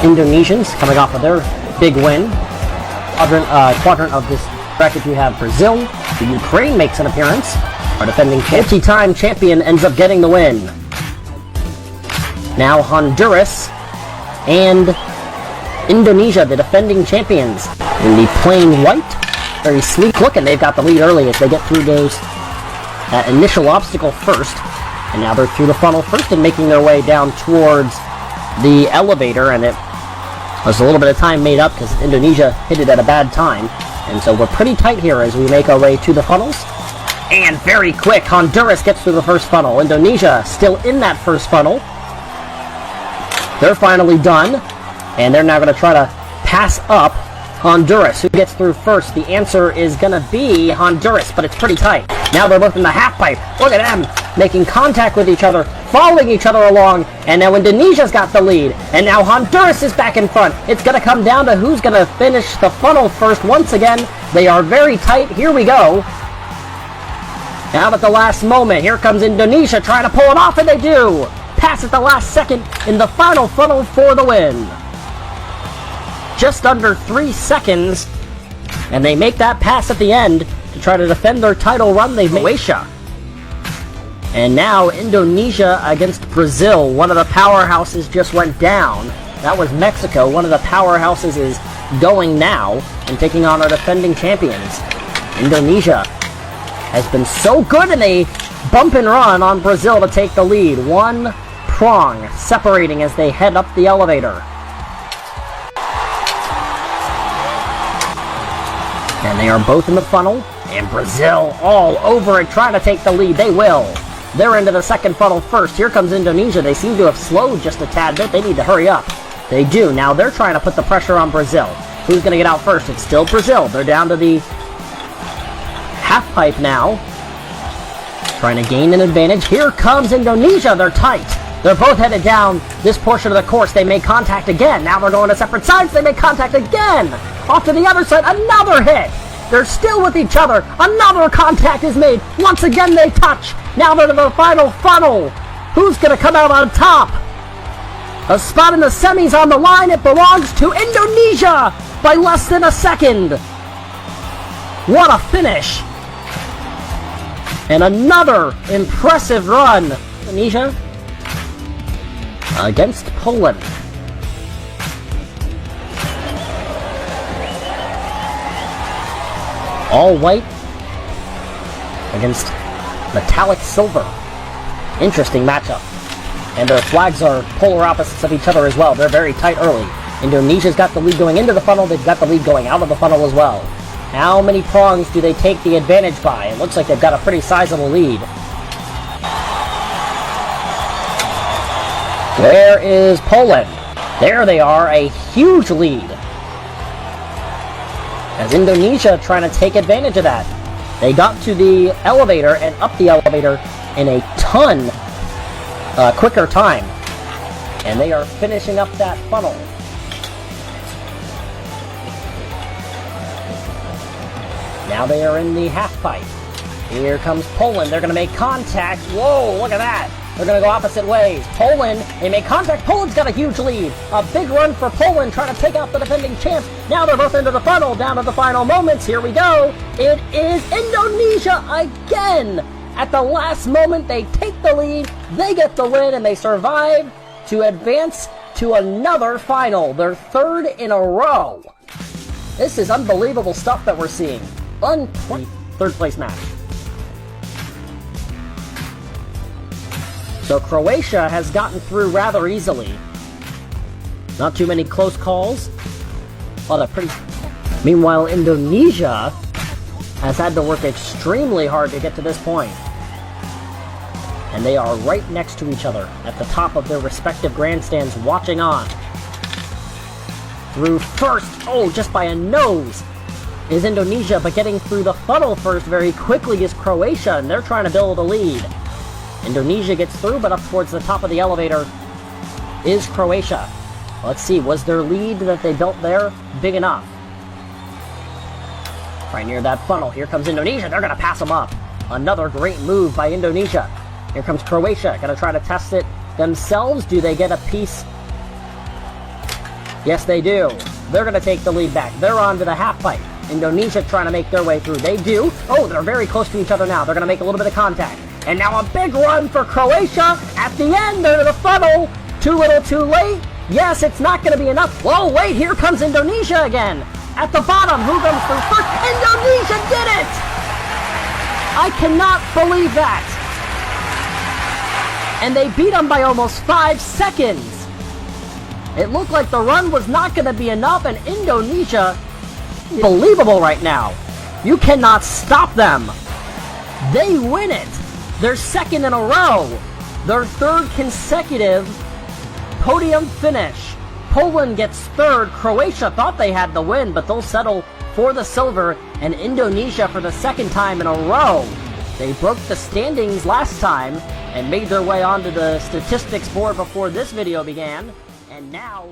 Indonesians coming off of their big win. Quadrant of this bracket, you have Brazil. The Ukraine makes an appearance. Our defending multi-time champion ends up getting the win. Now Honduras and Indonesia, the defending champions, in the plain white. Very sleek look, and they've got the lead early as they get through that initial obstacle first. And now they're through the funnel first and making their way down towards the elevator, and it was a little bit of time made up because Indonesia hit it at a bad time. And so we're pretty tight here as we make our way to the funnels. And very quick, Honduras gets through the first funnel. Indonesia still in that first funnel. They're finally done, and they're now going to try to pass up Honduras. Who gets through first? The answer is going to be Honduras, but it's pretty tight. Now they're both in the half pipe. Look at them making contact with each other, following each other along, and now Indonesia's got the lead, and now Honduras is back in front. It's going to come down to who's going to finish the funnel first. Once again, they are very tight. Here we go. Now at the last moment, here comes Indonesia trying to pull it off, and they do! Pass at the last second in the final funnel for the win. Just under 3 seconds, and they make that pass at the end to try to defend their title run. They've made Croatia. And now Indonesia against Brazil. One of the powerhouses just went down. That was Mexico. One of the powerhouses is going now and taking on our defending champions. Indonesia has been so good, and they bump and run on Brazil to take the lead. One prong separating as they head up the elevator. And they are both in the funnel, and Brazil all over it, trying to take the lead. They will. They're into the second funnel first. Here comes Indonesia. They seem to have slowed just a tad bit. They need to hurry up. They do. Now they're trying to put the pressure on Brazil. Who's going to get out first? It's still Brazil. They're down to the half pipe now, trying to gain an advantage. Here comes Indonesia. They're tight. They're both headed down this portion of the course. They make contact again. Now they're going to separate sides. They make contact again. Off to the other side. Another hit. They're still with each other. Another contact is made. Once again they touch. Now they're to the final funnel. Who's going to come out on top? A spot in the semis on the line. It belongs to Indonesia by less than a second. What a finish. And another impressive run. Indonesia against Poland. All white against metallic silver. Interesting matchup. And their flags are polar opposites of each other as well. They're very tight early. Indonesia's got the lead going into the funnel. They've got the lead going out of the funnel as well. How many prongs do they take the advantage by? It looks like they've got a pretty sizable lead. Where is Poland? There they are, a huge lead. As Indonesia trying to take advantage of that. They got to the elevator and up the elevator in a ton quicker time. And they are finishing up that funnel. Now they are in the half pipe. Here comes Poland. They're going to make contact. Whoa, look at that. They're going to go opposite ways. Poland, they make contact. Poland's got a huge lead. A big run for Poland, trying to take out the defending champs. Now they're both into the funnel, down to the final moments. Here we go. It is Indonesia again. At the last moment, they take the lead. They get the win, and they survive to advance to another final. Their third in a row. This is unbelievable stuff that we're seeing. Third place match. So Croatia has gotten through rather easily. Not too many close calls. But a pretty... Meanwhile, Indonesia has had to work extremely hard to get to this point. And they are right next to each other at the top of their respective grandstands, watching on. Through first, oh, just by a nose, is Indonesia, but getting through the funnel first very quickly is Croatia, and they're trying to build a lead. Indonesia gets through, but up towards the top of the elevator is Croatia. Let's see, was their lead that they built there big enough? Right near that funnel, here comes Indonesia, they're going to pass them up. Another great move by Indonesia. Here comes Croatia, going to try to test it themselves. Do they get a piece Yes, they do. They're going to take the lead back. They're on to the half pipe. Indonesia trying to make their way through. They do. Oh, they're very close to each other now. They're going to make a little bit of contact. And now a big run for Croatia. At the end, they're to the funnel. Too little, too late. Yes, it's not going to be enough. Whoa, wait, here comes Indonesia again. At the bottom, who comes through first? Indonesia did it! I cannot believe that. And they beat them by almost 5 seconds. It looked like the run was not going to be enough, and Indonesia, unbelievable right now. You cannot stop them. They win it. They're second in a row. Their third consecutive podium finish. Poland gets third. Croatia thought they had the win, but they'll settle for the silver. And Indonesia, for the second time in a row, they broke the standings last time and made their way onto the statistics board before this video began. And now